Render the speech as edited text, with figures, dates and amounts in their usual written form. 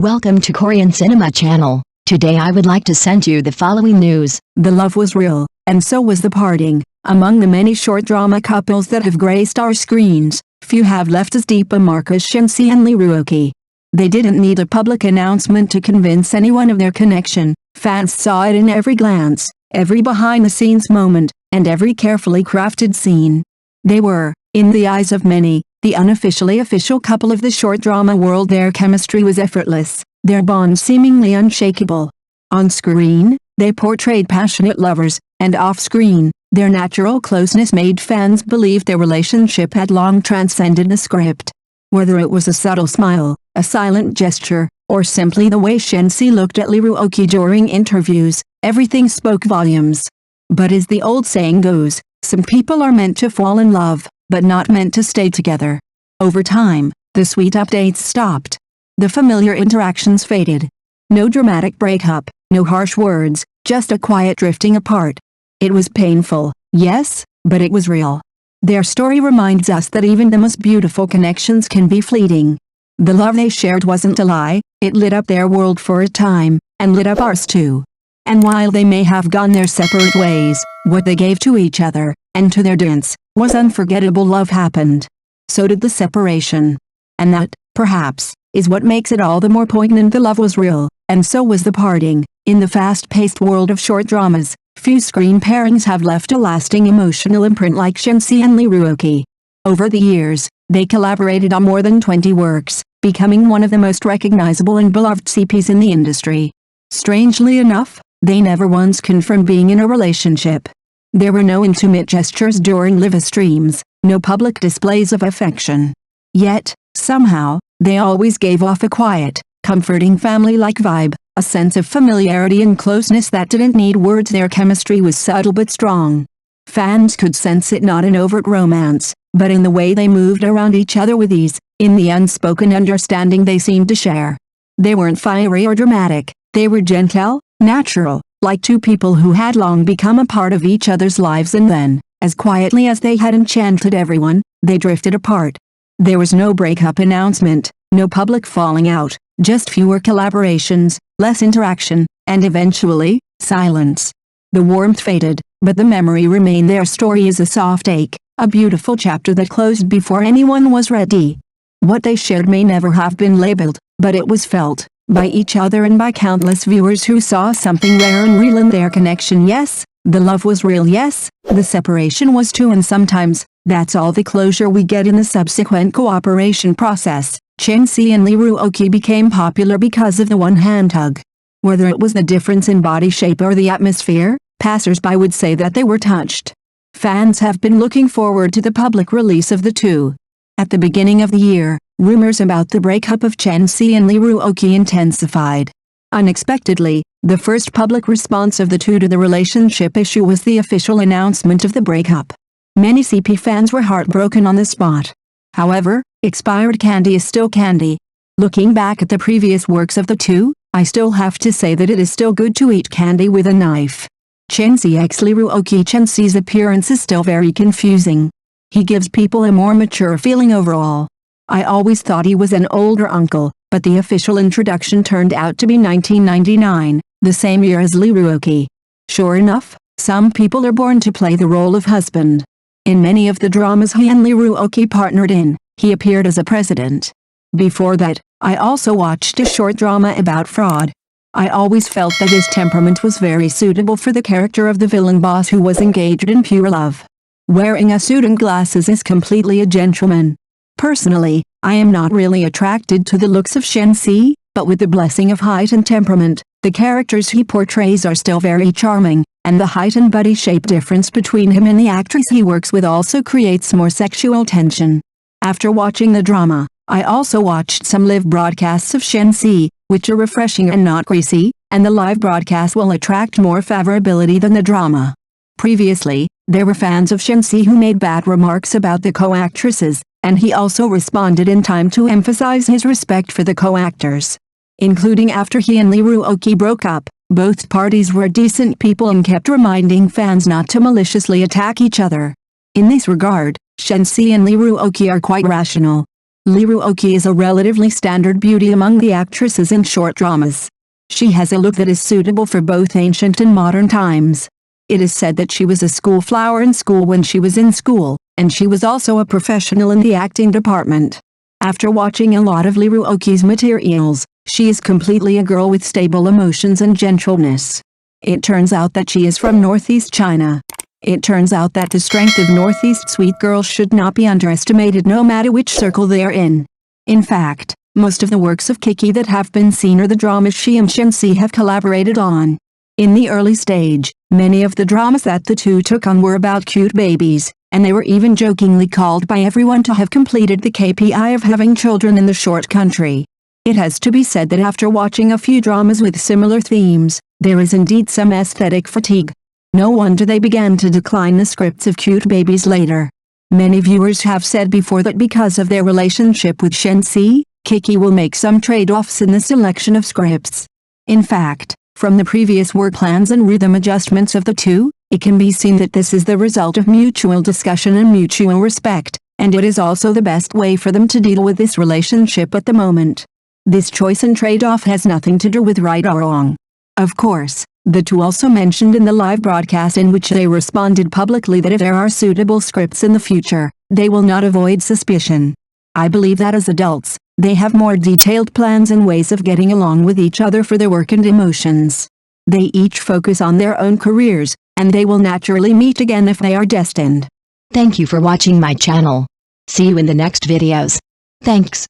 Welcome to Korean Cinema Channel. Today I would like to send you the following news. The love was real, and so was the parting. Among the many short drama couples that have graced our screens, few have left as deep a mark as Shinsi and Ruoqi. They didn't need a public announcement to convince anyone of their connection. Fans saw it in every glance, every behind-the-scenes moment, and every carefully crafted scene. They were, in the eyes of many, the unofficially official couple of the short drama world. Their chemistry was effortless, their bond seemingly unshakable. On screen, they portrayed passionate lovers, and off-screen, their natural closeness made fans believe their relationship had long transcended the script. Whether it was a subtle smile, a silent gesture, or simply the way Shinsi looked at Ruoqi during interviews, everything spoke volumes. But as the old saying goes, some people are meant to fall in love, but not meant to stay together. Over time, the sweet updates stopped. The familiar interactions faded. No dramatic breakup, no harsh words, just a quiet drifting apart. It was painful, yes, but it was real. Their story reminds us that even the most beautiful connections can be fleeting. The love they shared wasn't a lie, it lit up their world for a time, and lit up ours too. And while they may have gone their separate ways, what they gave to each other, and to their dance, was unforgettable. Love happened. So did the separation. And that, perhaps, is what makes it all the more poignant. The love was real, and so was the parting. In the fast-paced world of short dramas, few screen pairings have left a lasting emotional imprint like Shinsi and Ruoqi. Over the years, they collaborated on more than 20 works, becoming one of the most recognizable and beloved CPs in the industry. Strangely enough, they never once confirmed being in a relationship. There were no intimate gestures during live streams, no public displays of affection. Yet, somehow, they always gave off a quiet, comforting family-like vibe, a sense of familiarity and closeness that didn't need words. Their chemistry was subtle but strong. Fans could sense it not in overt romance, but in the way they moved around each other with ease, in the unspoken understanding they seemed to share. They weren't fiery or dramatic, they were gentle, natural, like two people who had long become a part of each other's lives, and then, as quietly as they had enchanted everyone, they drifted apart. There was no breakup announcement, no public falling out, just fewer collaborations, less interaction, and eventually, silence. The warmth faded, but the memory remained. Their story is a soft ache, a beautiful chapter that closed before anyone was ready. What they shared may never have been labeled, but it was felt, by each other and by countless viewers who saw something rare and real in their connection. Yes, the love was real. Yes, the separation was too, and sometimes, that's all the closure we get in the subsequent cooperation process. Shinsi and Ruoqi became popular because of the one-hand hug. Whether it was the difference in body shape or the atmosphere, passers-by would say that they were touched. Fans have been looking forward to the public release of the two. At the beginning of the year, rumors about the breakup of Shinsi and Ruoqi intensified. Unexpectedly, the first public response of the two to the relationship issue was the official announcement of the breakup. Many CP fans were heartbroken on the spot. However, expired candy is still candy. Looking back at the previous works of the two, I still have to say that it is still good to eat candy with a knife. Shinsi x Ruoqi. Shinsi's appearance is still very confusing. He gives people a more mature feeling overall. I always thought he was an older uncle, but the official introduction turned out to be 1999, the same year as Ruoqi. Sure enough, some people are born to play the role of husband. In many of the dramas Hae-in and Ruoqi partnered in, he appeared as a president. Before that, I also watched a short drama about fraud. I always felt that his temperament was very suitable for the character of the villain boss who was engaged in pure love. Wearing a suit and glasses is completely a gentleman. Personally, I am not really attracted to the looks of Shinsi, but with the blessing of height and temperament, the characters he portrays are still very charming, and the height and body shape difference between him and the actress he works with also creates more sexual tension. After watching the drama, I also watched some live broadcasts of Shinsi, which are refreshing and not greasy, and the live broadcast will attract more favorability than the drama. Previously, there were fans of Shinsi who made bad remarks about the co-actresses, and he also responded in time to emphasize his respect for the co-actors. Including after he and Ruoqi broke up, both parties were decent people and kept reminding fans not to maliciously attack each other. In this regard, Shinsi and Ruoqi are quite rational. Liuoki is a relatively standard beauty among the actresses in short dramas. She has a look that is suitable for both ancient and modern times. It is said that she was a school flower in school when she was in school, and she was also a professional in the acting department. After watching a lot of Liuoki's materials, she is completely a girl with stable emotions and gentleness. It turns out that she is from Northeast China. It turns out that the strength of Northeast sweet girls should not be underestimated no matter which circle they are in. In fact, most of the works of Kiki that have been seen are the dramas she and Shinsi have collaborated on. In the early stage, many of the dramas that the two took on were about cute babies, and they were even jokingly called by everyone to have completed the KPI of having children in the short country. It has to be said that after watching a few dramas with similar themes, there is indeed some aesthetic fatigue. No wonder they began to decline the scripts of cute babies later. Many viewers have said before that because of their relationship with Shinsi, Kiki will make some trade-offs in the selection of scripts. In fact, from the previous work plans and rhythm adjustments of the two, it can be seen that this is the result of mutual discussion and mutual respect, and it is also the best way for them to deal with this relationship at the moment. This choice and trade-off has nothing to do with right or wrong. Of course, the two also mentioned in the live broadcast in which they responded publicly that if there are suitable scripts in the future, they will not avoid suspicion. I believe that as adults, they have more detailed plans and ways of getting along with each other for their work and emotions. They each focus on their own careers, and they will naturally meet again if they are destined. Thank you for watching my channel. See you in the next videos. Thanks.